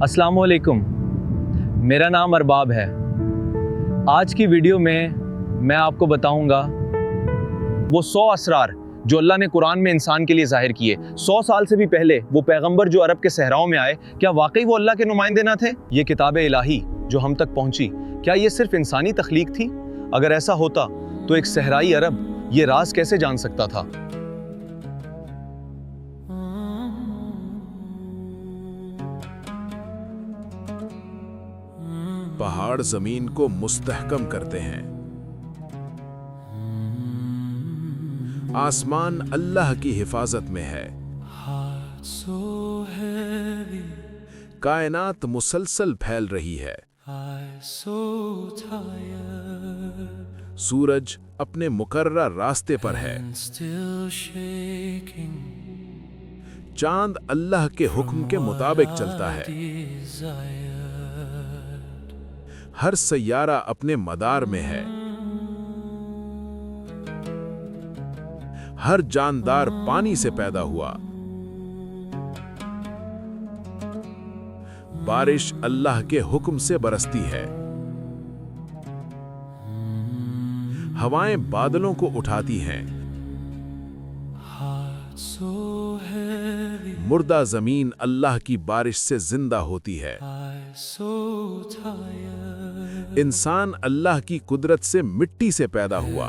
अस्सलाम वालेकुम। मेरा नाम अरबाब है। आज की वीडियो में मैं आपको बताऊंगा वो 100 असरार जो अल्लाह ने कुरान में इंसान के लिए ज़ाहिर किए। 100 साल से भी पहले वो पैगंबर जो अरब के सहराओं में आए, क्या वाकई वो अल्लाह के नुमाइंदे ना थे? ये किताब इलाही जो हम तक पहुंची, क्या ये सिर्फ इंसानी तख्लीक थी? अगर ऐसा होता तो एक सहराई अरब ये राज कैसे जान सकता था? पहाड़ जमीन को मुस्तहकम करते हैं। आसमान अल्लाह की हिफाजत में है। कायनात मुसलसल फैल रही है। सूरज अपने मुकर्रर रास्ते पर है। चांद अल्लाह के हुक्म के मुताबिक चलता है। हर सैयारा अपने मदार में है। हर जानदार पानी से पैदा हुआ। बारिश अल्लाह के हुक्म से बरसती है। हवाएं बादलों को उठाती हैं। मुर्दा जमीन अल्लाह की बारिश से जिंदा होती है। इंसान अल्लाह की कुदरत से मिट्टी से पैदा हुआ।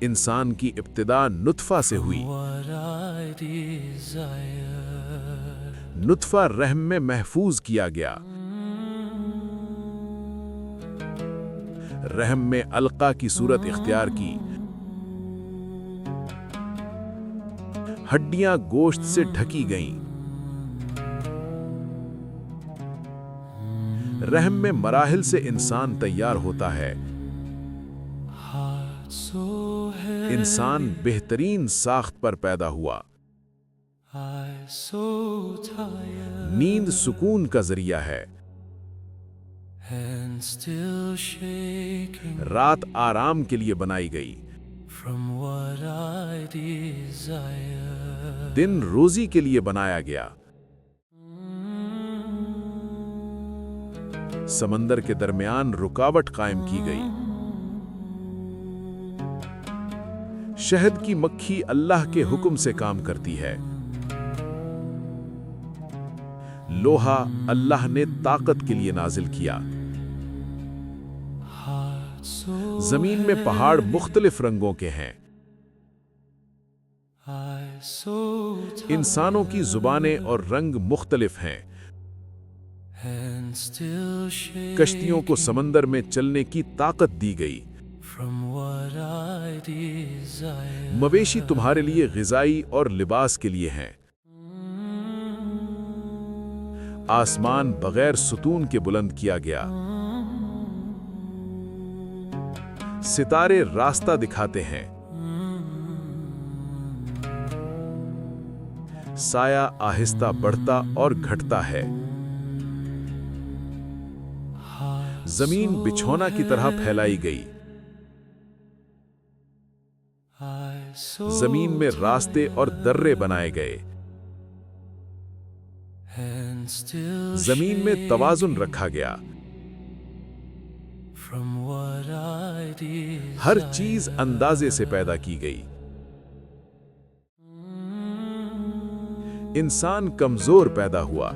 इंसान की इब्तिदा नुत्फा से हुई। नुत्फा रहम में महफूज किया गया। रहम में अलका की सूरत इख्तियार की। हड्डियां गोश्त से ढकी गईं। रहम में मराहिल से इंसान तैयार होता है। इंसान बेहतरीन साख्त पर पैदा हुआ। नींद सुकून का जरिया है। रात आराम के लिए बनाई गई। दिन रोजी के लिए बनाया गया। समंदर के दरमियान रुकावट कायम की गई। शहद की मक्खी अल्लाह के हुक्म से काम करती है। लोहा अल्लाह ने ताकत के लिए नाजिल किया। जमीन में पहाड़ मुख्तलिफ रंगों के हैं। इंसानों की जुबानें और रंग मुख्तलिफ हैं। कश्तियों को समंदर में चलने की ताकत दी गई। मवेशी तुम्हारे लिए ग़िज़ाई और लिबास के लिए हैं। आसमान बगैर सुतून के बुलंद किया गया। सितारे रास्ता दिखाते हैं। साया आहिस्ता बढ़ता और घटता है। जमीन बिछौना की तरह फैलाई गई। जमीन में रास्ते और दर्रे बनाए गए। जमीन में तवाजुन रखा गया। हर चीज अंदाजे से पैदा की गई। इंसान कमजोर पैदा हुआ।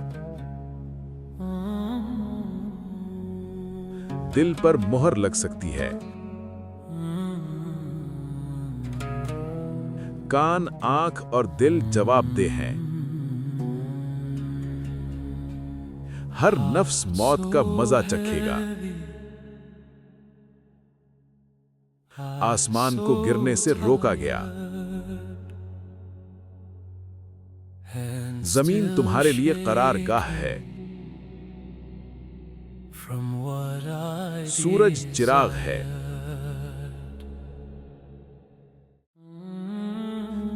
दिल पर मोहर लग सकती है। कान, आंख और दिल जवाबदेह हैं। हर नफ्स मौत का मजा चखेगा। आसमान को गिरने से रोका गया। जमीन तुम्हारे लिए करारगाह है। सूरज चिराग है।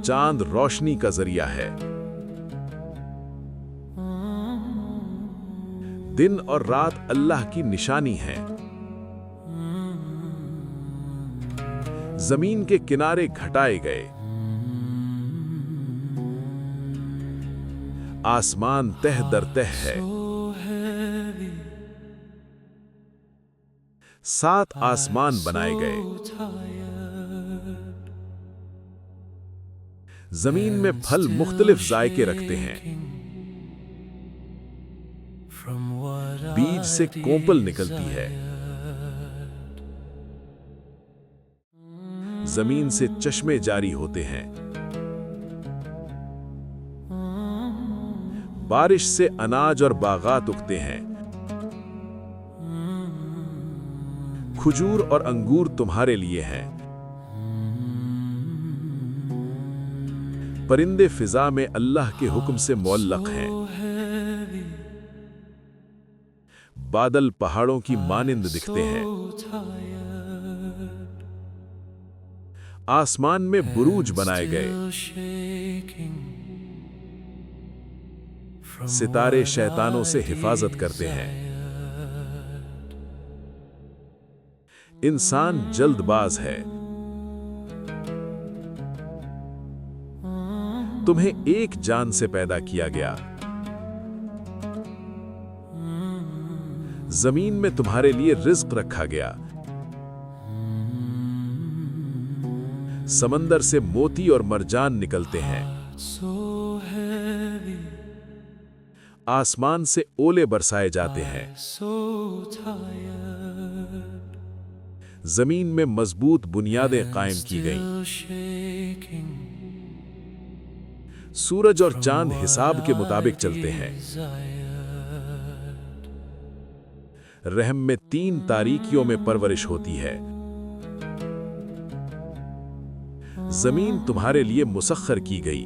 चांद रोशनी का जरिया है। दिन और रात अल्लाह की निशानी है। जमीन के किनारे घटाए गए। आसमान तह दर तह है। 7 आसमान बनाए गए। जमीन में फल मुख्तलिफ जायके रखते हैं। बीज से कोंपल निकलती है। जमीन से चश्मे जारी होते हैं। बारिश से अनाज और बागात उगते हैं। खजूर और अंगूर तुम्हारे लिए हैं। परिंदे फिजा में अल्लाह के हुक्म से मुअल्लक हैं। बादल पहाड़ों की मानिंद दिखते हैं। आसमान में बुरूज बनाए गए। सितारे शैतानों से हिफाजत करते हैं। इंसान जल्दबाज है। तुम्हें एक जान से पैदा किया गया। जमीन में तुम्हारे लिए रिज्क रखा गया। समंदर से मोती और मरजान निकलते हैं। आसमान से ओले बरसाए जाते हैं। जमीन में मजबूत बुनियादें कायम की गईं। सूरज और चांद हिसाब के मुताबिक चलते हैं। रहम में 3 तारीकियों में परवरिश होती है। जमीन तुम्हारे लिए मुसख्खर की गई।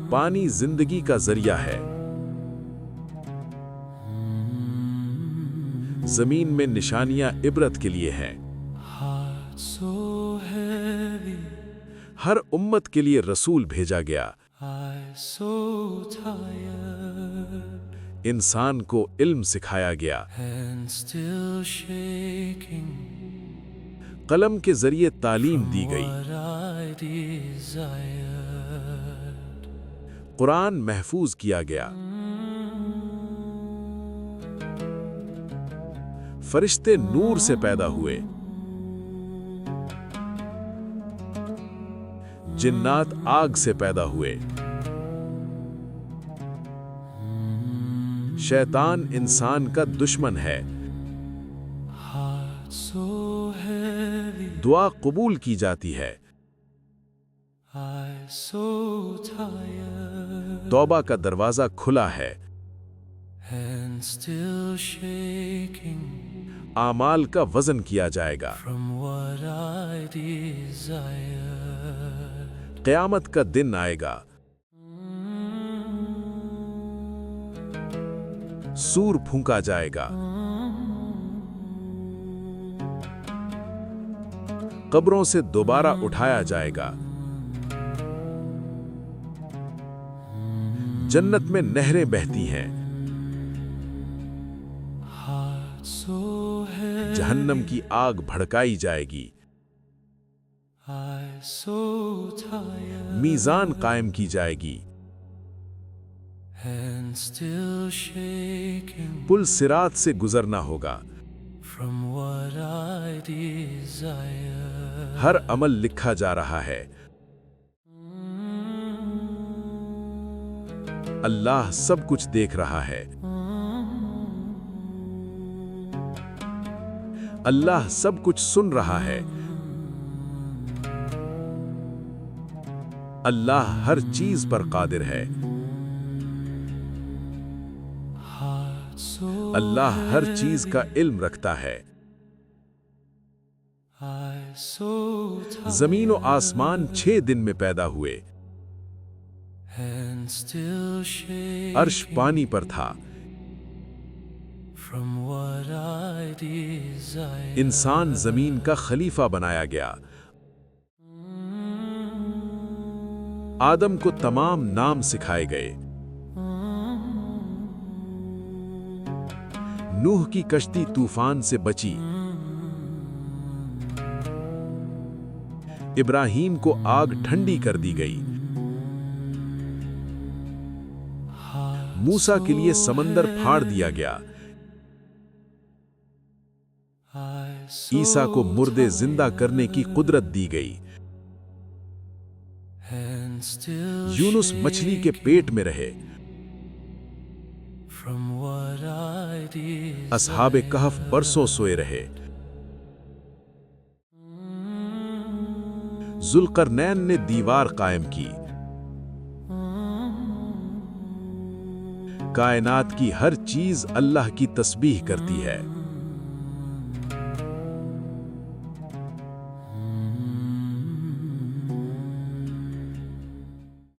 पानी जिंदगी का जरिया है। जमीन में निशानियां इबरत के लिए हैं। हर उम्मत के लिए रसूल भेजा गया। इंसान को इल्म सिखाया गया। कलम के जरिए तालीम दी गई। कुरान महफूज किया गया। फरिश्ते नूर से पैदा हुए। जिन्नात आग से पैदा हुए। शैतान इंसान का दुश्मन है। दुआ कबूल की जाती है। तौबा का दरवाजा खुला है। आमाल का वजन किया जाएगा। क़यामत का दिन आएगा। सूर फूंका जाएगा। कब्रों से दोबारा उठाया जाएगा। जन्नत में नहरें बहती हैं। जहन्नम की आग भड़काई जाएगी। मीज़ान कायम की जाएगी। पुल सिरात से गुजरना होगा। हर अमल लिखा जा रहा है। अल्लाह सब कुछ देख रहा है। अल्लाह सब कुछ सुन रहा है। अल्लाह हर चीज पर कादिर है। अल्लाह हर चीज का इल्म रखता है। जमीन और आसमान 6 दिन में पैदा हुए। अर्श पानी पर था। इंसान जमीन का खलीफा बनाया गया। आदम को तमाम नाम सिखाए गए। नूह की कश्ती तूफान से बची। इब्राहीम को आग ठंडी कर दी गई। موسیٰ کے لیے سمندر پھاڑ دیا گیا، عیسیٰ کو مردے زندہ کرنے کی قدرت دی گئی، یونس مچھلی کے پیٹ میں رہے، اصحاب کہف برسوں سوئے رہے، ذوالقرنین نے دیوار قائم کی، کائنات کی ہر چیز اللہ کی تسبیح کرتی ہے۔